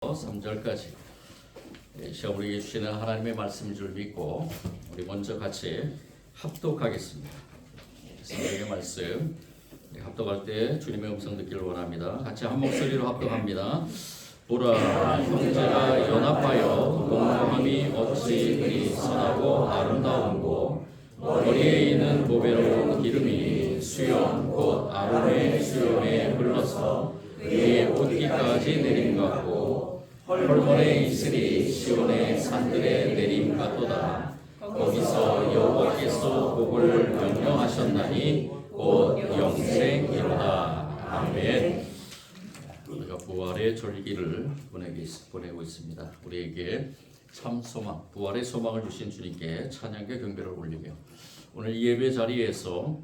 3절까지 시험을 주시는 하나님의 말씀인 줄 믿고 우리 먼저 같이 합독하겠습니다. 성경의 말씀 합독할 때 주님의 음성 듣기를 원합니다. 같이 한 목소리로 합독합니다. 보라, 형제가 연합하여 공감함이 어찌 그리 선하고 아름다운고 머리에 있는 보배로운 기름이 수염 곧 아론의 수염에 흘러서 그의 옷깃까지 내림 같고 헐몬의 이슬이 시온의 산들에 내림 같도다. 거기서 여호와께서 복을 명령하셨나니 곧 영생이로다. 아멘. 우리가 부활의 절기를 보내고 있습니다. 우리에게 참 소망, 부활의 소망을 주신 주님께 찬양과 경배를 올리며 오늘 이 예배 자리에서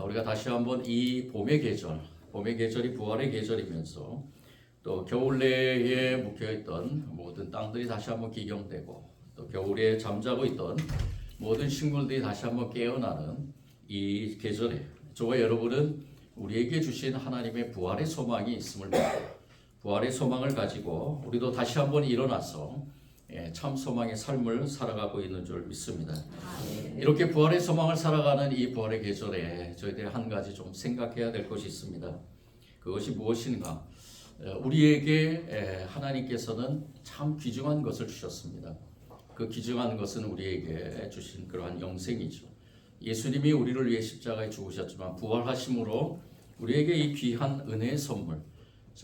우리가 다시 한번 이 봄의 계절이 부활의 계절이면서 또 겨울 내에 묵혀있던 모든 땅들이 다시 한번 기경되고 또 겨울에 잠자고 있던 모든 식물들이 다시 한번 깨어나는 이 계절에 저와 여러분은 우리에게 주신 하나님의 부활의 소망이 있음을 믿고 부활의 소망을 가지고 우리도 다시 한번 일어나서 참 소망의 삶을 살아가고 있는 줄 믿습니다. 이렇게 부활의 소망을 살아가는 이 부활의 계절에 저희들이 한 가지 좀 생각해야 될 것이 있습니다. 그것이 무엇인가? 우리에게 하나님께서는 참 귀중한 것을 주셨습니다. 그 귀중한 것은 우리에게 주신 그러한 영생이죠. 예수님이 우리를 위해 십자가에 죽으셨지만 부활하심으로 우리에게 이 귀한 은혜의 선물,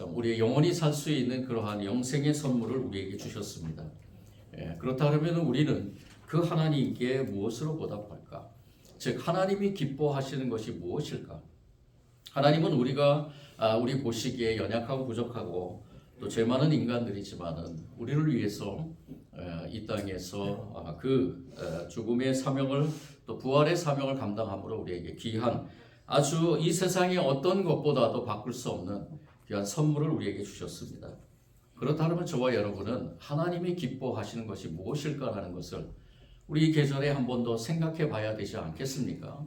우리의 영원히 살 수 있는 그러한 영생의 선물을 우리에게 주셨습니다. 그렇다면 우리는 그 하나님께 무엇으로 보답할까? 즉 하나님이 기뻐하시는 것이 무엇일까? 하나님은 우리 보시기에 연약하고 부족하고 또 죄 많은 인간들이지만은 우리를 위해서 이 땅에서 죽음의 사명을 또 부활의 사명을 감당함으로 우리에게 귀한 아주 이 세상의 어떤 것보다도 바꿀 수 없는 귀한 선물을 우리에게 주셨습니다. 그렇다면 저와 여러분은 하나님이 기뻐하시는 것이 무엇일까라는 것을 우리 이 계절에 한 번 더 생각해 봐야 되지 않겠습니까?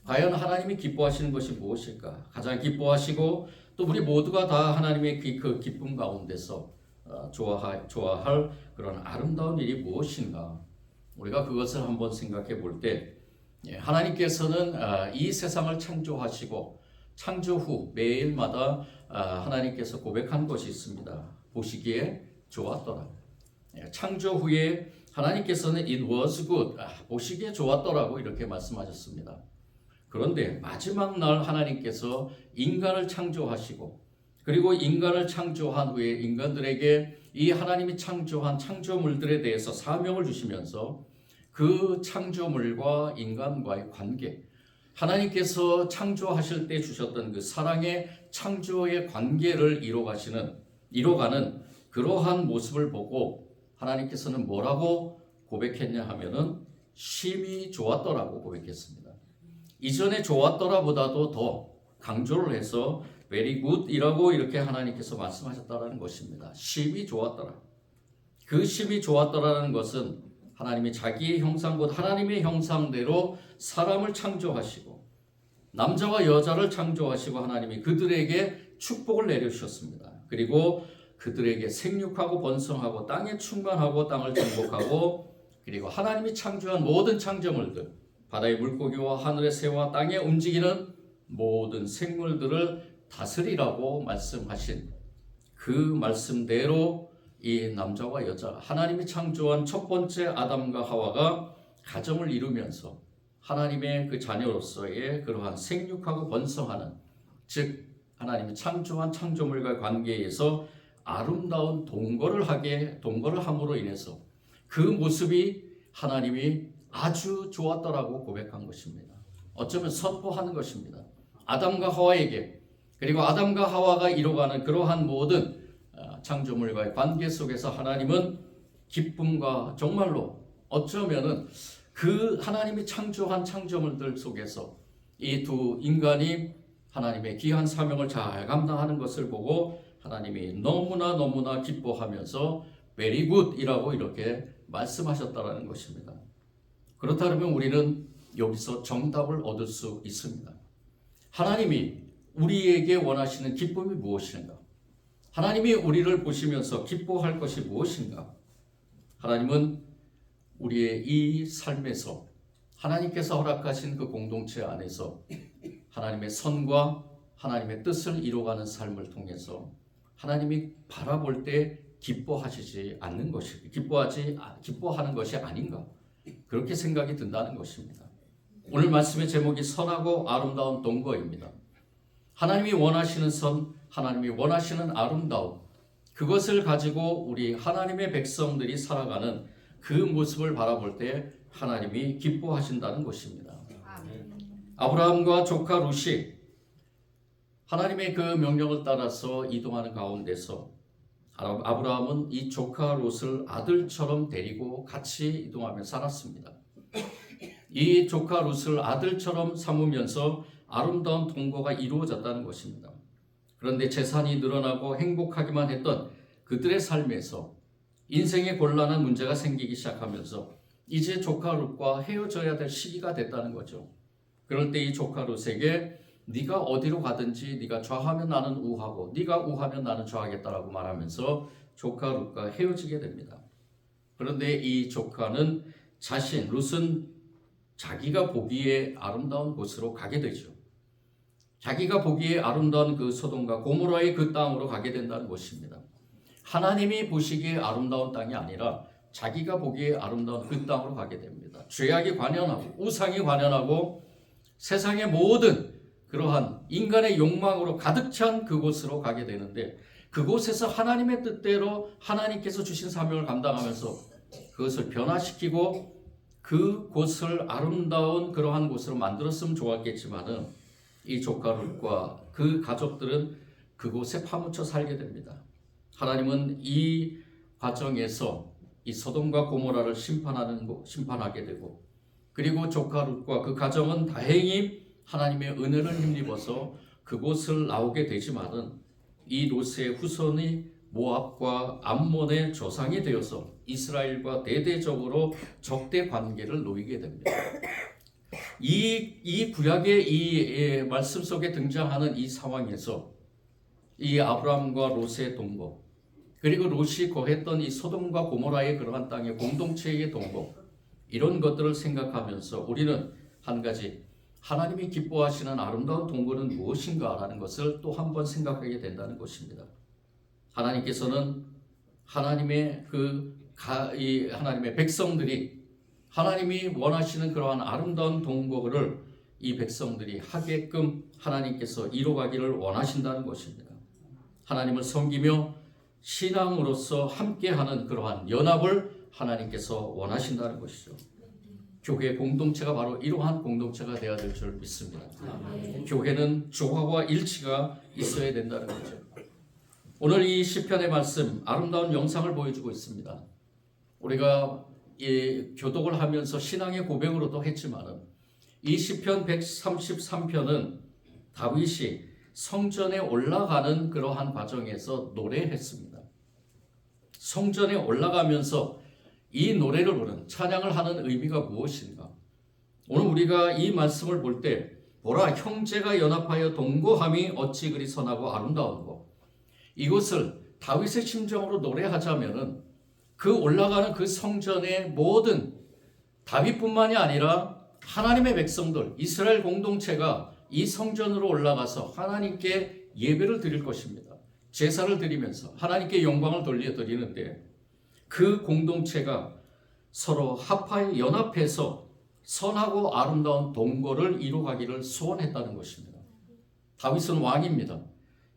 과연 하나님이 기뻐하시는 것이 무엇일까? 가장 기뻐하시고 또 우리 모두가 다 하나님의 그 기쁨 가운데서 좋아할 그런 아름다운 일이 무엇인가? 우리가 그것을 한번 생각해 볼 때 하나님께서는 이 세상을 창조하시고 창조 후 매일마다 하나님께서 고백한 것이 있습니다. 보시기에 좋았더라. 창조 후에 하나님께서는 it was good, 보시기에 좋았더라고 이렇게 말씀하셨습니다. 그런데 마지막 날 하나님께서 인간을 창조하시고 그리고 인간을 창조한 후에 인간들에게 이 하나님이 창조한 창조물들에 대해서 사명을 주시면서 그 창조물과 인간과의 관계, 하나님께서 창조하실 때 주셨던 그 사랑의 창조의 관계를 이뤄가는 그러한 모습을 보고 하나님께서는 뭐라고 고백했냐 하면은 심히 좋았더라고 고백했습니다. 이전에 좋았더라 보다도 더 강조를 해서 very good 이라고 이렇게 하나님께서 말씀하셨다는 것입니다. 심히 좋았더라. 그 심히 좋았더라는 것은 하나님이 자기의 형상 곧 하나님의 형상대로 사람을 창조하시고 남자와 여자를 창조하시고 하나님이 그들에게 축복을 내려주셨습니다. 그리고 그들에게 생육하고 번성하고 땅에 충만하고 땅을 정복하고 그리고 하나님이 창조한 모든 창조물들 바다의 물고기와 하늘의 새와 땅에 움직이는 모든 생물들을 다스리라고 말씀하신 그 말씀대로 이 남자와 여자 하나님이 창조한 첫 번째 아담과 하와가 가정을 이루면서 하나님의 그 자녀로서의 그러한 생육하고 번성하는 즉 하나님이 창조한 창조물과 관계에서 아름다운 동거를 함으로 인해서 그 모습이 하나님이 아주 좋았더라고 고백한 것입니다. 어쩌면 선포하는 것입니다. 아담과 하와에게 그리고 아담과 하와가 이뤄가는 그러한 모든 창조물과의 관계 속에서 하나님은 기쁨과 정말로 어쩌면은 그 하나님이 창조한 창조물들 속에서 이 두 인간이 하나님의 귀한 사명을 잘 감당하는 것을 보고 하나님이 너무나 기뻐하면서 very good 이라고 이렇게 말씀하셨다는 것입니다. 그렇다면 우리는 여기서 정답을 얻을 수 있습니다. 하나님이 우리에게 원하시는 기쁨이 무엇인가? 하나님이 우리를 보시면서 기뻐할 것이 무엇인가? 하나님은 우리의 이 삶에서 하나님께서 허락하신 그 공동체 안에서 하나님의 선과 하나님의 뜻을 이루어가는 삶을 통해서 하나님이 바라볼 때 기뻐하시지 않는 것이 기뻐하는 것이 아닌가, 그렇게 생각이 든다는 것입니다. 오늘 말씀의 제목이 선하고 아름다운 동거입니다. 하나님이 원하시는 선, 하나님이 원하시는 아름다움, 그것을 가지고 우리 하나님의 백성들이 살아가는 그 모습을 바라볼 때 하나님이 기뻐하신다는 것입니다. 아브라함과 조카 룻이 하나님의 그 명령을 따라서 이동하는 가운데서 아브라함은 이 조카 롯을 아들처럼 데리고 같이 이동하며 살았습니다. 이 조카 롯을 아들처럼 삼으면서 아름다운 동거가 이루어졌다는 것입니다. 그런데 재산이 늘어나고 행복하기만 했던 그들의 삶에서 인생의 곤란한 문제가 생기기 시작하면서 이제 조카 롯과 헤어져야 될 시기가 됐다는 거죠. 그럴 때 이 조카 롯에게 네가 어디로 가든지 네가 좌하면 나는 우하고 네가 우하면 나는 좌하겠다라고 말하면서 조카 롯과 헤어지게 됩니다. 그런데 이 조카는 롯은 자기가 보기에 아름다운 곳으로 가게 되죠. 자기가 보기에 아름다운 그 소돔과 고모라의 그 땅으로 가게 된다는 것입니다. 하나님이 보시기에 아름다운 땅이 아니라 자기가 보기에 아름다운 그 땅으로 가게 됩니다. 죄악이 관연하고 우상이 관연하고 세상의 모든 그러한 인간의 욕망으로 가득 찬 그곳으로 가게 되는데, 그곳에서 하나님의 뜻대로 하나님께서 주신 사명을 감당하면서 그것을 변화시키고 그곳을 아름다운 그러한 곳으로 만들었으면 좋았겠지만은 이 조카 롯과 그 가족들은 그곳에 파묻혀 살게 됩니다. 하나님은 이 과정에서 이 소돔과 고모라를 심판하게 되고, 그리고 조카 롯과 그 가정은 다행히 하나님의 은혜를 힘입어서 그곳을 나오게 되지만은 이 롯의 후손이 모압과 암몬의 조상이 되어서 이스라엘과 대대적으로 적대 관계를 놓이게 됩니다. 이 구약의 이 말씀 속에 등장하는 이 상황에서 이 아브라함과 롯의 동거, 그리고 롯이 거했던 이 소돔과 고모라의 그러한 땅의 공동체의 동거, 이런 것들을 생각하면서 우리는 한 가지 하나님이 기뻐하시는 아름다운 동거는 무엇인가라는 것을 또 한 번 생각하게 된다는 것입니다. 하나님께서는 하나님의 하나님의 백성들이 하나님이 원하시는 그러한 아름다운 동거를 이 백성들이 하게끔 하나님께서 이루어가기를 원하신다는 것입니다. 하나님을 섬기며 신앙으로서 함께하는 그러한 연합을 하나님께서 원하신다는 것이죠. 교회 공동체가 바로 이러한 공동체가 되어야 될 줄 믿습니다. 교회는 조화와 일치가 있어야 된다는 거죠. 오늘 이 시편의 말씀, 아름다운 영상을 보여주고 있습니다. 우리가 교독을 하면서 신앙의 고백으로도 했지만은 이 시편 133편은 다윗이 성전에 올라가는 그러한 과정에서 노래했습니다. 성전에 올라가면서 이 노래를 부르는, 찬양을 하는 의미가 무엇인가? 오늘 우리가 이 말씀을 볼 때 보라, 형제가 연합하여 동거함이 어찌 그리 선하고 아름다운고, 이것을 다윗의 심정으로 노래하자면은 그 올라가는 그 성전의 모든, 다윗뿐만이 아니라 하나님의 백성들, 이스라엘 공동체가 이 성전으로 올라가서 하나님께 예배를 드릴 것입니다. 제사를 드리면서 하나님께 영광을 돌려드리는데, 그 공동체가 서로 합하여 연합해서 선하고 아름다운 동거를 이루어가기를 소원했다는 것입니다. 다윗은 왕입니다.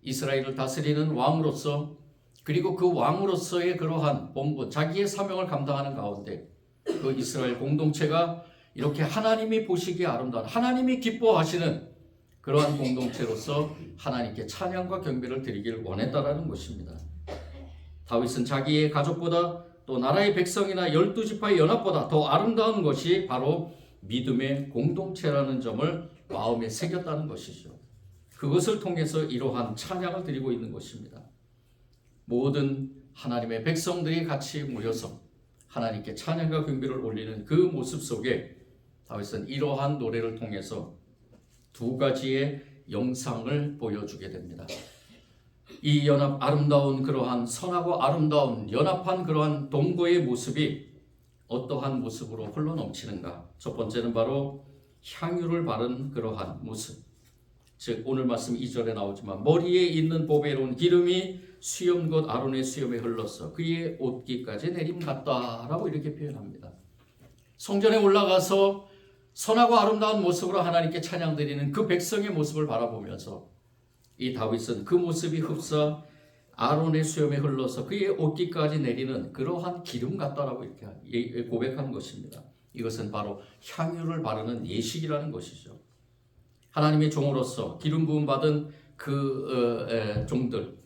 이스라엘을 다스리는 왕으로서, 그리고 그 왕으로서의 그러한 본분, 자기의 사명을 감당하는 가운데 그 이스라엘 공동체가 이렇게 하나님이 보시기에 아름다운, 하나님이 기뻐하시는 그러한 공동체로서 하나님께 찬양과 경배를 드리기를 원했다라는 것입니다. 다윗은 자기의 가족보다 또 나라의 백성이나 12지파의 연합보다 더 아름다운 것이 바로 믿음의 공동체라는 점을 마음에 새겼다는 것이죠. 그것을 통해서 이러한 찬양을 드리고 있는 것입니다. 모든 하나님의 백성들이 같이 모여서 하나님께 찬양과 경배를 올리는 그 모습 속에 다윗은 이러한 노래를 통해서 두 가지의 영상을 보여주게 됩니다. 이 연합 아름다운 그러한 선하고 아름다운 연합한 그러한 동거의 모습이 어떠한 모습으로 흘러 넘치는가? 첫 번째는 바로 향유를 바른 그러한 모습. 즉 오늘 말씀 2절에 나오지만 머리에 있는 보배로운 기름이 수염 곧 아론의 수염에 흘러서 그의 옷깃까지 내림 같다라고 이렇게 표현합니다. 성전에 올라가서 선하고 아름다운 모습으로 하나님께 찬양드리는 그 백성의 모습을 바라보면서 이 다윗은 그 모습이 흡사 아론의 수염에 흘러서 그의 옷깃까지 내리는 그러한 기름 같다라고 이렇게 고백하는 것입니다. 이것은 바로 향유를 바르는 예식이라는 것이죠. 하나님의 종으로서 기름 부음 받은 그 종들,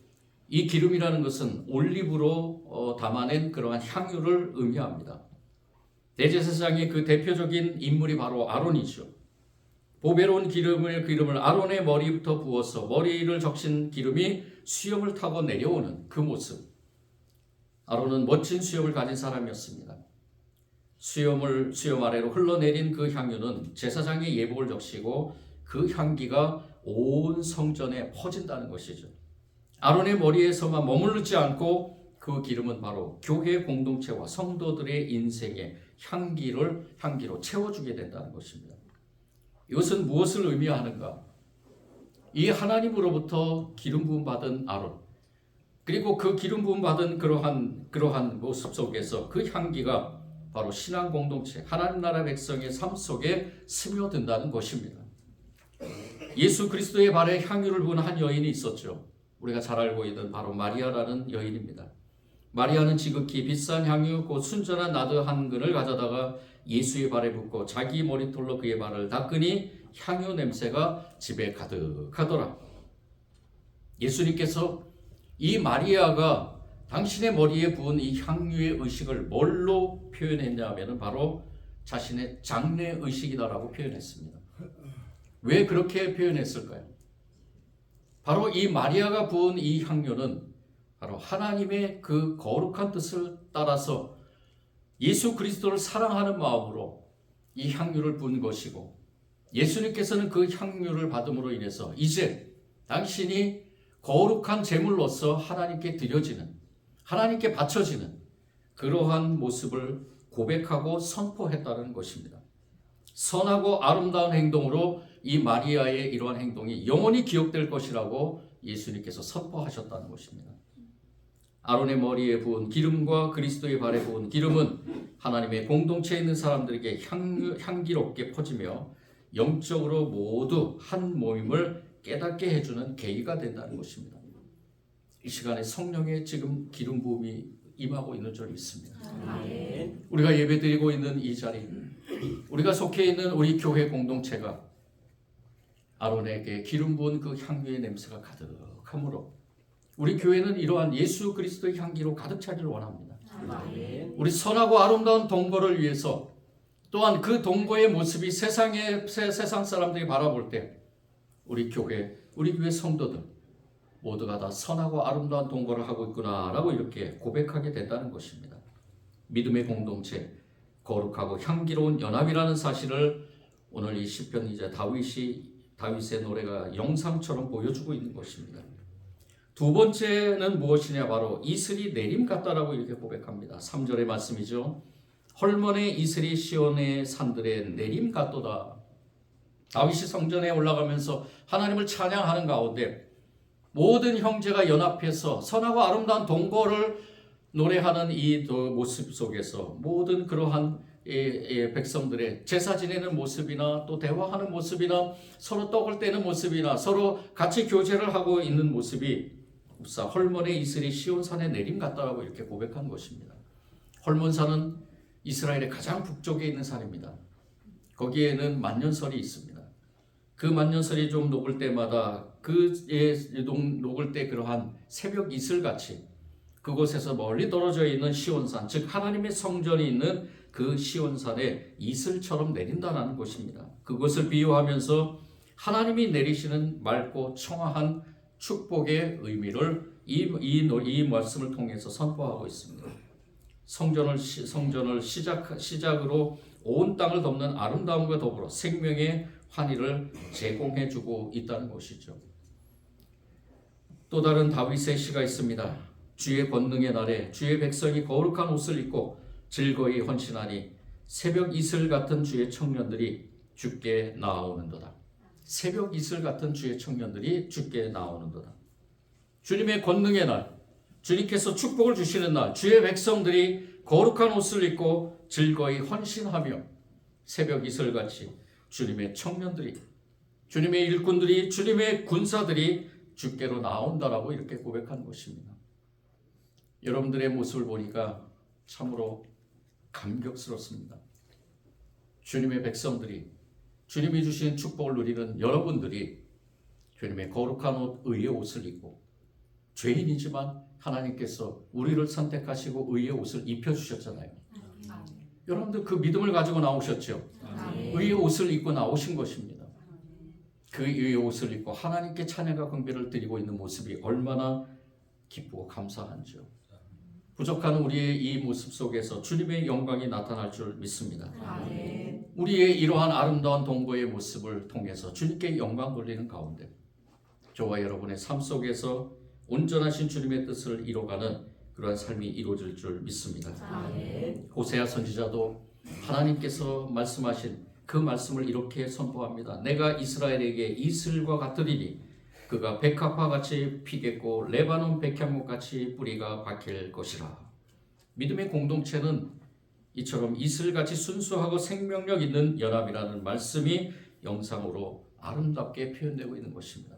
이 기름이라는 것은 올리브로 담아낸 그러한 향유를 의미합니다. 대제사장의 그 대표적인 인물이 바로 아론이죠. 보배로운 기름을 아론의 머리부터 부어서 머리를 적신 기름이 수염을 타고 내려오는 그 모습. 아론은 멋진 수염을 가진 사람이었습니다. 수염 아래로 흘러내린 그 향유는 제사장의 예복을 적시고 그 향기가 온 성전에 퍼진다는 것이죠. 아론의 머리에서만 머무르지 않고 그 기름은 바로 교회 공동체와 성도들의 인생에 향기로 채워주게 된다는 것입니다. 이것은 무엇을 의미하는가? 이 하나님으로부터 기름 부음 받은 아론, 그리고 그 기름 부음 받은 그러한 모습 속에서 그 향기가 바로 신앙 공동체, 하나님 나라 백성의 삶 속에 스며든다는 것입니다. 예수 그리스도의 발에 향유를 부은 한 여인이 있었죠. 우리가 잘 알고 있는 바로 마리아라는 여인입니다. 마리아는 지극히 비싼 향유 곧 순전한 나드 한 근을 가져다가 예수의 발에 붓고 자기 머리털로 그의 발을 닦으니 향유 냄새가 집에 가득하더라. 예수님께서 이 마리아가 당신의 머리에 부은 이 향유의 의식을 뭘로 표현했냐면 바로 자신의 장래 의식이다라고 표현했습니다. 왜 그렇게 표현했을까요? 바로 이 마리아가 부은 이 향유는 바로 하나님의 그 거룩한 뜻을 따라서 예수 그리스도를 사랑하는 마음으로 이 향유를 부은 것이고, 예수님께서는 그 향유를 받음으로 인해서 이제 당신이 거룩한 제물로서 하나님께 드려지는, 하나님께 바쳐지는 그러한 모습을 고백하고 선포했다는 것입니다. 선하고 아름다운 행동으로 이 마리아의 이러한 행동이 영원히 기억될 것이라고 예수님께서 선포하셨다는 것입니다. 아론의 머리에 부은 기름과 그리스도의 발에 부은 기름은 하나님의 공동체에 있는 사람들에게 향기롭게 퍼지며 영적으로 모두 한 모임을 깨닫게 해주는 계기가 된다는 것입니다. 이 시간에 성령의 지금 기름 부음이 임하고 있는 줄 믿습니다. 우리가 예배드리고 있는 이 자리, 우리가 속해 있는 우리 교회 공동체가 아론에게 기름 부은 그 향유의 냄새가 가득하므로 우리 교회는 이러한 예수 그리스도의 향기로 가득 차기를 원합니다. 우리 선하고 아름다운 동거를 위해서, 또한 그 동거의 모습이 세상 사람들이 바라볼 때 우리 교회 성도들 모두가 다 선하고 아름다운 동거를 하고 있구나라고 이렇게 고백하게 된다는 것입니다. 믿음의 공동체, 거룩하고 향기로운 연합이라는 사실을 오늘 이 시편 이제 다윗의 노래가 영상처럼 보여주고 있는 것입니다. 두 번째는 무엇이냐? 바로 이슬이 내림 같다라고 이렇게 고백합니다. 3절의 말씀이죠. 헐몬의 이슬이 시온의 산들에 내림 같도다. 다윗이 성전에 올라가면서 하나님을 찬양하는 가운데 모든 형제가 연합해서 선하고 아름다운 동거를 노래하는 이 모습 속에서 모든 그러한 백성들의 제사 지내는 모습이나 또 대화하는 모습이나 서로 떡을 떼는 모습이나 서로 같이 교제를 하고 있는 모습이 헐몬의 이슬이 시온산에 내림 같다라고 이렇게 고백한 것입니다. 헐몬산은 이스라엘의 가장 북쪽에 있는 산입니다. 거기에는 만년설이 있습니다. 그 만년설이 좀 녹을 때마다 녹을 때 그러한 새벽 이슬같이 그곳에서 멀리 떨어져 있는 시온산, 즉 하나님의 성전이 있는 그 시온산에 이슬처럼 내린다는 것입니다. 그것을 비유하면서 하나님이 내리시는 맑고 청아한 축복의 의미를 이 말씀을 통해서 선포하고 있습니다. 성전을 시작으로 온 땅을 덮는 아름다움과 더불어 생명의 환희를 제공해주고 있다는 것이죠. 또 다른 다윗의 시가 있습니다. 주의 권능의 날에 주의 백성이 거룩한 옷을 입고 즐거이 헌신하니 새벽 이슬 같은 주의 청년들이 주께 나아오는도다. 새벽 이슬 같은 주의 청년들이 주께 나오는도다. 주님의 권능의 날, 주님께서 축복을 주시는 날, 주의 백성들이 거룩한 옷을 입고 즐거이 헌신하며 새벽 이슬같이 주님의 청년들이, 주님의 일꾼들이, 주님의 군사들이 주께로 나온다라고 이렇게 고백한 것입니다. 여러분들의 모습을 보니까 참으로 감격스럽습니다. 주님의 백성들이, 주님이 주신 축복을 누리는 여러분들이 주님의 거룩한 옷, 의의 옷을 입고, 죄인이지만 하나님께서 우리를 선택하시고 의의 옷을 입혀주셨잖아요. 여러분들 그 믿음을 가지고 나오셨죠. 의의 옷을 입고 나오신 것입니다. 그 의의 옷을 입고 하나님께 찬양과 경배를 드리고 있는 모습이 얼마나 기쁘고 감사한지요. 부족한 우리의 이 모습 속에서 주님의 영광이 나타날 줄 믿습니다. 우리의 이러한 아름다운 동거의 모습을 통해서 주님께 영광 돌리는 가운데 저와 여러분의 삶 속에서 온전하신 주님의 뜻을 이뤄가는 그러한 삶이 이루어질 줄 믿습니다. 호세아 선지자도 하나님께서 말씀하신 그 말씀을 이렇게 선포합니다. 내가 이스라엘에게 이슬과 같으리니 그가 백합화 같이 피겠고 레바논 백향목 같이 뿌리가 박힐 것이라. 믿음의 공동체는 이처럼 이슬같이 순수하고 생명력 있는 연합이라는 말씀이 영상으로 아름답게 표현되고 있는 것입니다.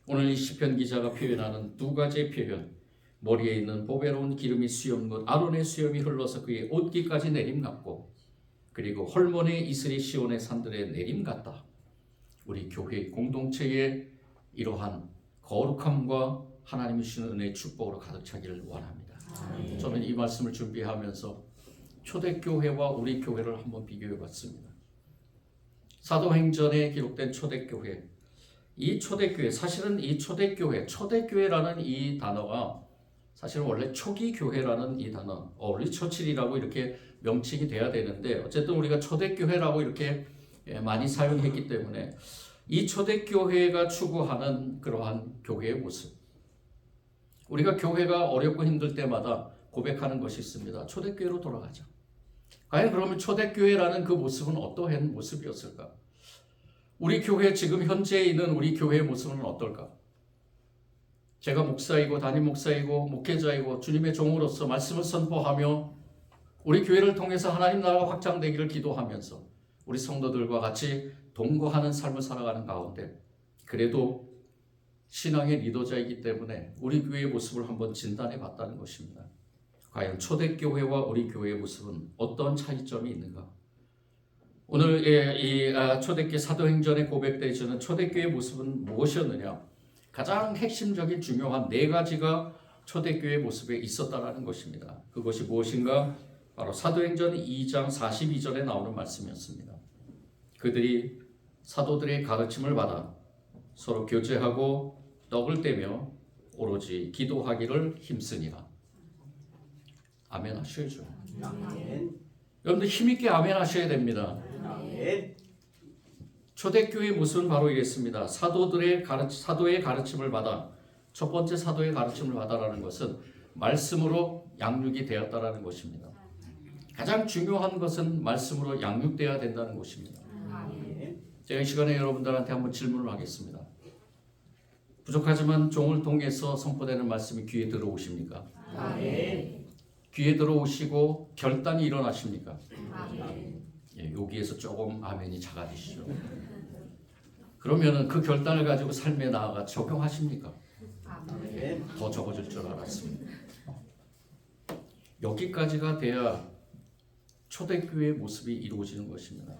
오늘 이 시편 기자가 표현하는 두 가지의 표현, 머리에 있는 보배로운 기름이 수염곧 아론의 수염이 흘러서 그의 옷깃까지 내림같고, 그리고 헐몬의 이슬이 시온의 산들에 내림같다. 우리 교회 공동체의 이러한 거룩함과 하나님이 주시는 은혜의 축복으로 가득 차기를 원합니다. 저는 이 말씀을 준비하면서 초대교회와 우리 교회를 한번 비교해 봤습니다. 사도행전에 기록된 초대교회, 이 초대교회, 사실은 이 초대교회라는 이 단어가 사실은 원래 초기 교회라는 이 단어, 얼리 처칠이라고 이렇게 명칭이 돼야 되는데, 어쨌든 우리가 초대교회라고 이렇게 많이 사용했기 때문에 이 초대교회가 추구하는 그러한 교회의 모습, 우리가 교회가 어렵고 힘들 때마다 고백하는 것이 있습니다. 초대교회로 돌아가자. 과연 그러면 초대교회라는 그 모습은 어떠한 모습이었을까? 우리 교회 지금 현재 있는 우리 교회의 모습은 어떨까? 제가 목사이고 담임 목사이고 목회자이고 주님의 종으로서 말씀을 선포하며 우리 교회를 통해서 하나님 나라가 확장되기를 기도하면서 우리 성도들과 같이 동거하는 삶을 살아가는 가운데, 그래도 신앙의 리더자이기 때문에 우리 교회의 모습을 한번 진단해 봤다는 것입니다. 과연 초대교회와 우리 교회의 모습은 어떤 차이점이 있는가? 오늘 이 초대교회 사도행전에 고백되어지는 초대교회의 모습은 무엇이었느냐? 가장 핵심적인 중요한 네 가지가 초대교회의 모습에 있었다는 것입니다. 그것이 무엇인가? 바로 사도행전 2장 42절에 나오는 말씀이었습니다. 그들이 사도들의 가르침을 받아 서로 교제하고 떡을 떼며 오로지 기도하기를 힘쓰니라. 아멘 하셔야죠. 여러분들 힘있게 아멘 하셔야 됩니다. 초대교회의 모습은 바로 이랬습니다. 사도의 가르침을 받아, 첫 번째 사도의 가르침을 받아라는 것은 말씀으로 양육이 되었다라는 것입니다. 가장 중요한 것은 말씀으로 양육되어야 된다는 것입니다. 제가 이 시간에 여러분들한테 한번 질문을 하겠습니다. 부족하지만 종을 통해서 선포되는 말씀이 귀에 들어오십니까? 귀에 들어오시고 결단이 일어나십니까? 예, 여기에서 조금 아멘이 작아지시죠. 그러면은 그 결단을 가지고 삶에 나아가 적용하십니까? 예, 더 적어질 줄 알았습니다. 여기까지가 돼야 초대교회의 모습이 이루어지는 것입니다.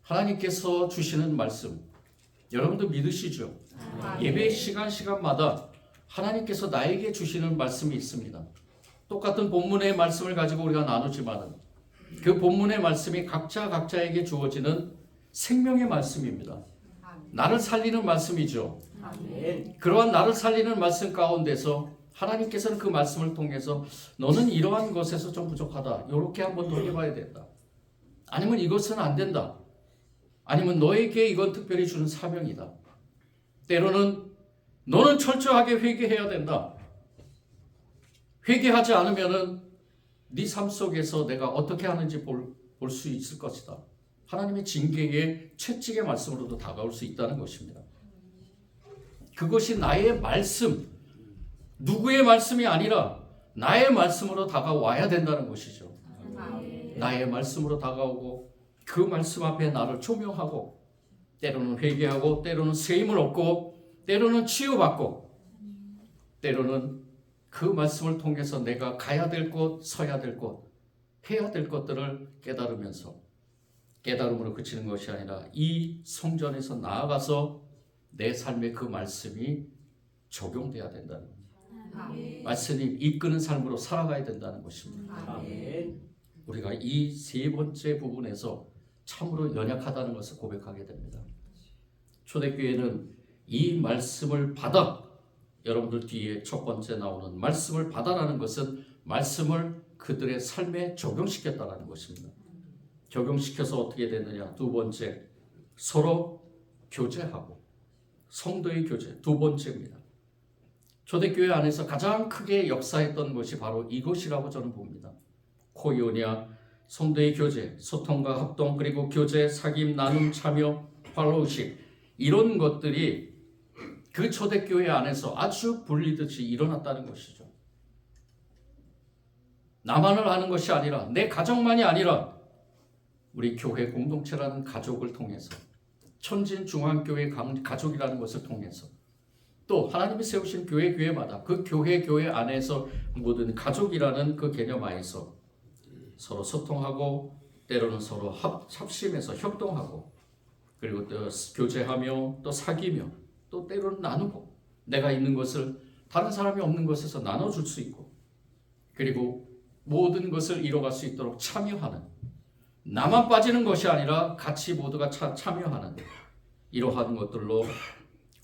하나님께서 주시는 말씀, 여러분도 믿으시죠? 예배 시간마다 하나님께서 나에게 주시는 말씀이 있습니다. 똑같은 본문의 말씀을 가지고 우리가 나누지만 그 본문의 말씀이 각자에게 주어지는 생명의 말씀입니다. 나를 살리는 말씀이죠. 그러한 나를 살리는 말씀 가운데서 하나님께서는 그 말씀을 통해서 너는 이러한 것에서 좀 부족하다, 이렇게 한번 돌려봐야 된다, 아니면 이것은 안 된다, 아니면 너에게 이건 특별히 주는 사명이다, 때로는 너는 철저하게 회개해야 된다. 회개하지 않으면은 네 삶 속에서 내가 어떻게 하는지 볼 수 있을 것이다. 하나님의 징계의 채찍의 말씀으로도 다가올 수 있다는 것입니다. 그것이 나의 말씀, 누구의 말씀이 아니라 나의 말씀으로 다가와야 된다는 것이죠. 나의 말씀으로 다가오고 그 말씀 앞에 나를 조명하고 때로는 회개하고 때로는 세임을 얻고 때로는 치유받고 때로는 그 말씀을 통해서 내가 가야 될 곳, 서야 될 곳, 해야 될 것들을 깨달으면서 깨달음으로 그치는 것이 아니라 이 성전에서 나아가서 내 삶에 그 말씀이 적용돼야 된다는 거예요. 말씀이 이끄는 삶으로 살아가야 된다는 것입니다. 우리가 이 세 번째 부분에서 참으로 연약하다는 것을 고백하게 됩니다. 초대교회는 이 말씀을 받아, 여러분들 뒤에 첫 번째 나오는 말씀을 받아라는 것은 말씀을 그들의 삶에 적용시켰다는 것입니다. 적용시켜서 어떻게 되느냐? 두 번째, 서로 교제하고 성도의 교제, 두 번째입니다. 초대교회 안에서 가장 크게 역사했던 것이 바로 이것이라고 저는 봅니다. 코이오니아, 성도의 교제, 소통과 합동, 그리고 교제, 사귐, 나눔, 참여, 팔로우십, 이런 것들이 그 초대교회 안에서 아주 불리듯이 일어났다는 것이죠. 나만을 아는 것이 아니라, 내 가정만이 아니라 우리 교회 공동체라는 가족을 통해서, 천진중앙교회 가족이라는 것을 통해서, 또 하나님이 세우신 교회마다 그 교회 안에서 모든 가족이라는 그 개념 안에서 서로 소통하고 때로는 서로 합심해서 협동하고, 그리고 또 교제하며 또 사귀며 또 때로는 나누고, 내가 있는 것을 다른 사람이 없는 것에서 나눠줄 수 있고, 그리고 모든 것을 이뤄갈 수 있도록 참여하는, 나만 빠지는 것이 아니라 같이 모두가 참여하는 이러한 것들로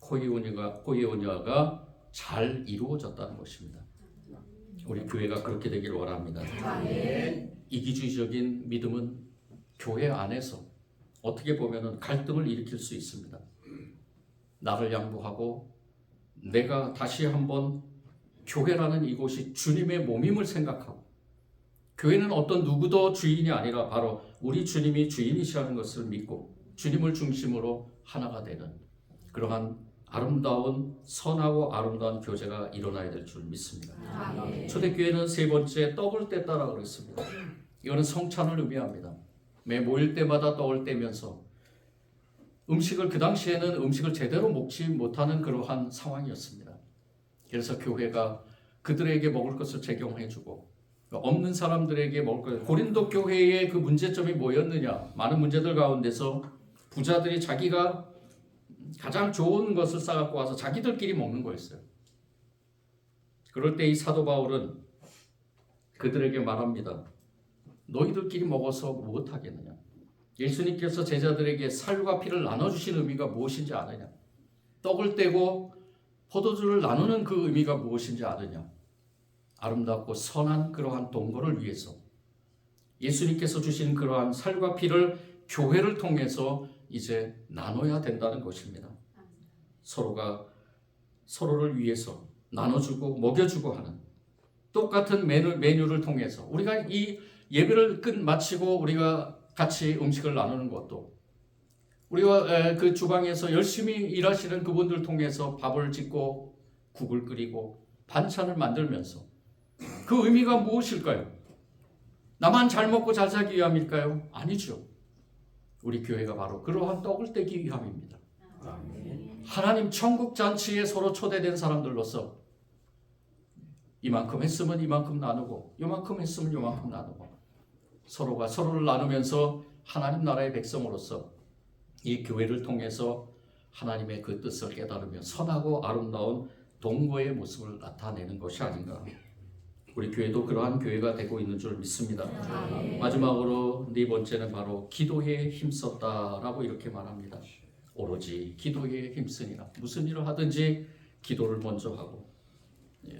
코이오니아가 잘 이루어졌다는 것입니다. 우리 교회가 그렇게 되기를 원합니다. 이기주의적인 믿음은 교회 안에서 어떻게 보면 갈등을 일으킬 수 있습니다. 나를 양보하고 내가 다시 한번 교회라는 이곳이 주님의 몸임을 생각하고, 교회는 어떤 누구도 주인이 아니라 바로 우리 주님이 주인이시라는 것을 믿고 주님을 중심으로 하나가 되는 그러한 아름다운, 선하고 아름다운 교제가 일어나야 될 줄 믿습니다. 초대교회는 세 번째 떡을 뗐다라고 그랬습니다. 이거는 성찬을 의미합니다. 매 모일 때마다 떡을 떼면서 음식을, 그 당시에는 음식을 제대로 먹지 못하는 그러한 상황이었습니다. 그래서 교회가 그들에게 먹을 것을 제공해주고, 없는 사람들에게 먹을 것. 고린도 교회의 그 문제점이 뭐였느냐? 많은 문제들 가운데서 부자들이 자기가 가장 좋은 것을 싸갖고 와서 자기들끼리 먹는 거였어요. 그럴 때 이 사도 바울은 그들에게 말합니다. 너희들끼리 먹어서 무엇하겠느냐? 예수님께서 제자들에게 살과 피를 나눠주신 의미가 무엇인지 아느냐? 떡을 떼고 포도주를 나누는 그 의미가 무엇인지 아느냐? 아름답고 선한 그러한 동거를 위해서 예수님께서 주신 그러한 살과 피를 교회를 통해서 이제 나눠야 된다는 것입니다. 서로가 서로를 위해서 나눠주고 먹여주고 하는 똑같은 메뉴를 통해서 우리가 이 예배를 마치고 우리가 같이 음식을 나누는 것도, 우리가 그 주방에서 열심히 일하시는 그분들 통해서 밥을 짓고 국을 끓이고 반찬을 만들면서 그 의미가 무엇일까요? 나만 잘 먹고 잘 살기 위함일까요? 아니죠. 우리 교회가 바로 그러한 떡을 떼기 위함입니다. 하나님 천국 잔치에 서로 초대된 사람들로서 이만큼 했으면 이만큼 나누고, 요만큼 했으면 요만큼 나누고, 서로가 서로를 나누면서 하나님 나라의 백성으로서 이 교회를 통해서 하나님의 그 뜻을 깨달으며 선하고 아름다운 동거의 모습을 나타내는 것이 아닌가. 우리 교회도 그러한 교회가 되고 있는 줄 믿습니다. 마지막으로 네 번째는 바로 기도에 힘썼다라고 이렇게 말합니다. 오로지 기도에 힘쓰니라. 무슨 일을 하든지 기도를 먼저 하고.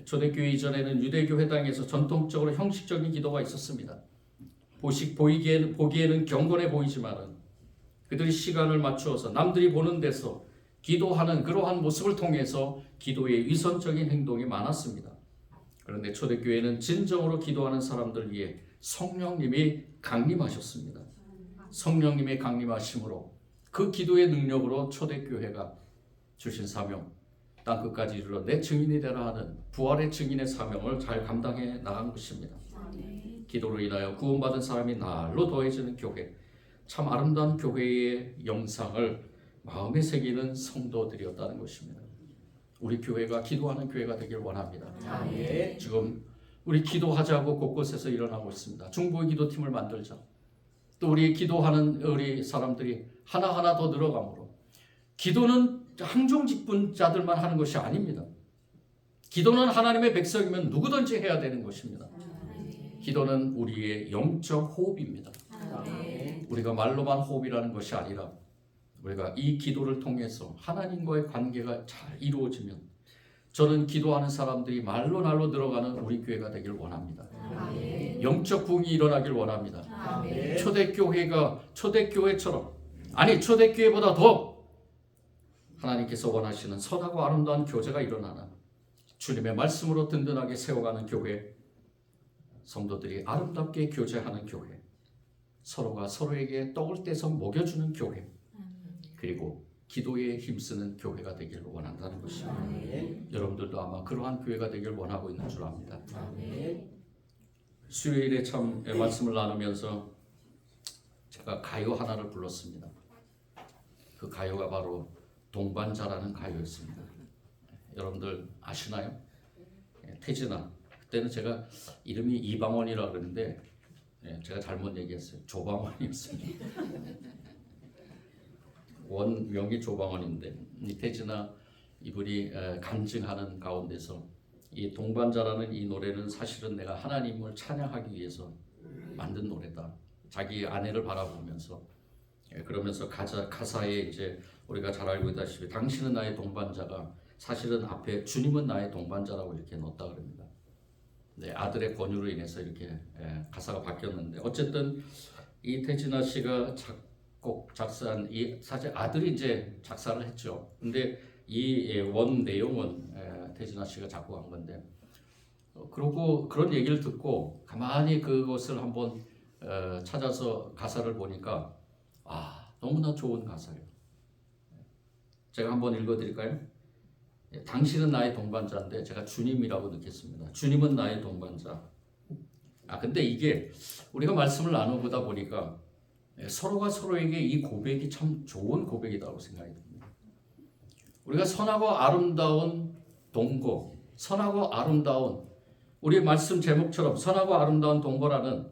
초대교회 이전에는 유대교 회당에서 전통적으로 형식적인 기도가 있었습니다. 보기에는 경건해 보이지만은 그들이 시간을 맞추어서 남들이 보는 데서 기도하는 그러한 모습을 통해서 기도의 위선적인 행동이 많았습니다. 그런데 초대교회는 진정으로 기도하는 사람들 위해 성령님이 강림하셨습니다. 성령님의 강림하심으로 그 기도의 능력으로 초대교회가 주신 사명, 땅끝까지 이르러 내 증인이 되라 하는 부활의 증인의 사명을 잘 감당해 나간 것입니다. 기도로 인하여 구원받은 사람이 날로 더해지는 교회, 참 아름다운 교회의 영상을 마음에 새기는 성도들이었다는 것입니다. 우리 교회가 기도하는 교회가 되길 원합니다. 지금 우리 기도하자고 곳곳에서 일어나고 있습니다. 중보의 기도팀을 만들자. 또 우리 기도하는 우리 사람들이 하나하나 더 늘어가므로, 기도는 항종직분자들만 하는 것이 아닙니다. 기도는 하나님의 백성이면 누구든지 해야 되는 것입니다. 기도는 우리의 영적 호흡입니다. 우리가 말로만 호흡이라는 것이 아니라 우리가 이 기도를 통해서 하나님과의 관계가 잘 이루어지면, 저는 기도하는 사람들이 말로 날로 들어가는 우리 교회가 되길 원합니다. 영적 부흥이 일어나길 원합니다. 초대교회가 초대교회처럼, 아니 초대교회보다 더 하나님께서 원하시는 선하고 아름다운 교제가 일어나는, 주님의 말씀으로 든든하게 세워가는 교회, 성도들이 아름답게 교제하는 교회, 서로가 서로에게 떡을 떼서 먹여주는 교회, 그리고 기도에 힘쓰는 교회가 되기를 원한다는 것입니다. 여러분들도 아마 그러한 교회가 되기를 원하고 있는 줄 압니다. 수요일에 참 말씀을 나누면서 제가 가요 하나를 불렀습니다. 그 가요가 바로 동반자라는 가요였습니다. 여러분들 아시나요? 태진아, 그때는 제가 이름이 이방원이라고 그러는데 제가 잘못 얘기했어요. 조방원이었습니다. 원명이 조방원인데, 이 태진아 이분이 간증하는 가운데서 이 동반자라는 이 노래는 사실은 내가 하나님을 찬양하기 위해서 만든 노래다. 자기 아내를 바라보면서, 그러면서 가사에 이제 우리가 잘 알고 있다시피 당신은 나의 동반자가, 사실은 앞에 주님은 나의 동반자라고 이렇게 넣었다 그럽니다. 네, 아들의 권유로 인해서 이렇게 가사가 바뀌었는데, 어쨌든 이 태진아 씨가 작사한 이, 사실 아들이 이제 작사를 했죠. 근데 이 원 내용은 태진아 씨가 작곡한 건데, 그러고 그런 얘기를 듣고 가만히 그것을 한번 찾아서 가사를 보니까 너무나 좋은 가사예요. 제가 한번 읽어드릴까요? 당신은 나의 동반자인데 제가 주님이라고 느꼈습니다. 주님은 나의 동반자. 근데 이게 우리가 말씀을 나누다 보니까 서로가 서로에게 이 고백이 참 좋은 고백이라고 생각이 듭니다. 우리가 선하고 아름다운 동거, 선하고 아름다운, 우리 말씀 제목처럼 선하고 아름다운 동거라는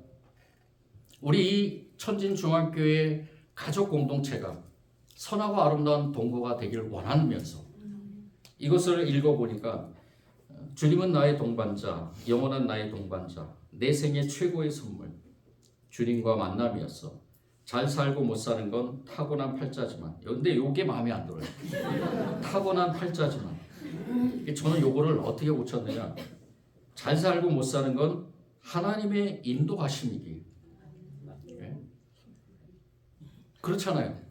우리 이 천진중앙교회 가족 공동체가 선하고 아름다운 동거가 되기를 원하면서, 이것을 읽어보니까 주님은 나의 동반자, 영원한 나의 동반자, 내 생애 최고의 선물, 주님과 만남이었어. 잘 살고 못 사는 건 타고난 팔자지만, 근데 이게 마음에 안 들어요. 타고난 팔자지만, 저는 이거를 어떻게 고쳤느냐, 잘 살고 못 사는 건 하나님의 인도하심이기. 그렇잖아요.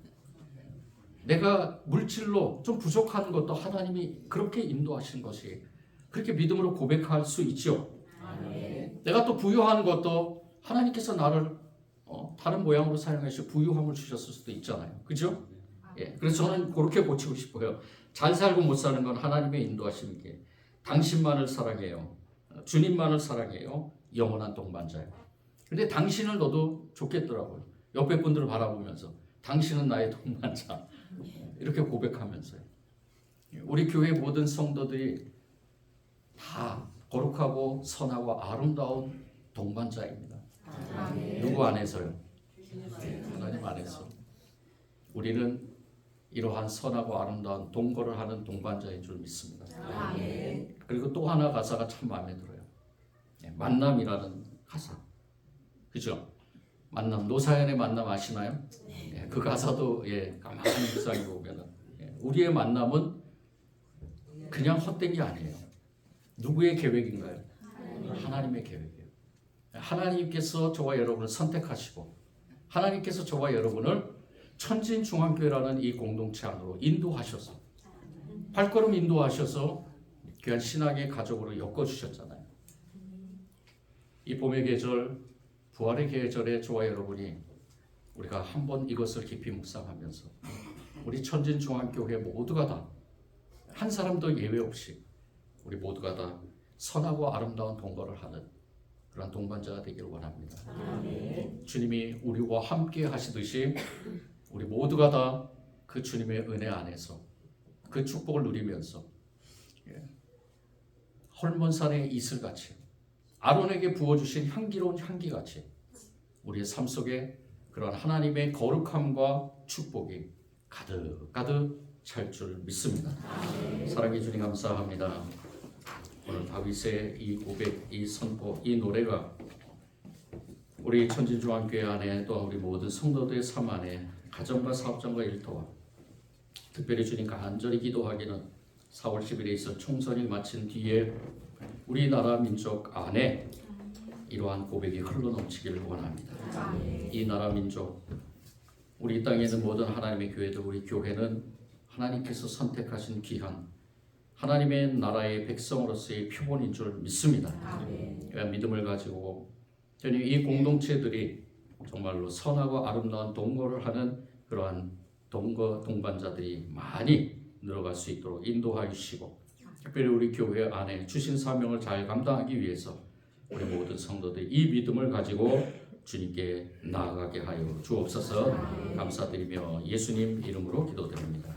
내가 물질로 좀 부족한 것도 하나님이 그렇게 인도하신 것이, 그렇게 믿음으로 고백할 수 있죠. 내가 또 부유한 것도 하나님께서 나를 다른 모양으로 사용해서 부유함을 주셨을 수도 있잖아요. 그죠? 그래서 저는 그렇게 고치고 싶어요. 잘 살고 못 사는 건 하나님의 인도하심이기에 당신만을 사랑해요. 주님만을 사랑해요. 영원한 동반자예요. 근데 당신을 넣어도 좋겠더라고요. 옆에 분들을 바라보면서 당신은 나의 동반자, 이렇게 고백하면서요. 우리 교회 모든 성도들이 다 거룩하고 선하고 아름다운 동반자입니다. 누구 안에서요? 하나님 안에서. 우리는 이러한 선하고 아름다운 동거를 하는 동반자인 줄 믿습니다. 그리고 또 하나 가사가 참 마음에 들어요. 만남이라는 가사. 그죠? 만남, 노사연의 만남 아시나요? 그 가사도 가만히 묵상해 보면 우리의 만남은 그냥 헛된 게 아니에요. 누구의 계획인가요? 하나님의 계획이에요. 하나님께서 저와 여러분을 선택하시고, 하나님께서 저와 여러분을 천진중앙교회라는 이 공동체 안으로 인도하셔서 발걸음 인도하셔서 귀한 신앙의 가족으로 엮어주셨잖아요. 이 봄의 계절, 부활의 계절에 저와 여러분이 우리가 한번 이것을 깊이 묵상하면서 우리 천진중앙교회 모두가 다 한 사람도 예외 없이 우리 모두가 다 선하고 아름다운 동거를 하는 그런 동반자가 되기를 원합니다. 아멘. 주님이 우리와 함께 하시듯이 우리 모두가 다 그 주님의 은혜 안에서 그 축복을 누리면서 헐몬산의 이슬같이 아론에게 부어주신 향기로운 향기같이 우리의 삶 속에 그런 하나님의 거룩함과 축복이 가득가득 찰 줄 믿습니다. 사랑해 주님 감사합니다. 오늘 다윗의 이 고백, 이 선포, 이 노래가 우리 천진중앙교회 안에 또 우리 모든 성도들의 삶 안에 가정과 사업장과 일터와 특별히 주님 간절히 기도하기는 4월 10일에 있을 총선이 마친 뒤에 우리나라 민족 안에 이러한 고백이 흘러넘치기를 원합니다. 이 나라 민족, 우리 땅에 있는 모든 하나님의 교회들, 우리 교회는 하나님께서 선택하신 귀한 하나님의 나라의 백성으로서의 표본인 줄 믿습니다. 믿음을 가지고 이 공동체들이 정말로 선하고 아름다운 동거를 하는 그러한 동반자들이 많이 늘어갈 수 있도록 인도하여 주시고 특별히 우리 교회 안에 주신 사명을 잘 감당하기 위해서 우리 모든 성도들이 이 믿음을 가지고 주님께 나아가게 하여 주옵소서. 감사드리며 예수님 이름으로 기도드립니다.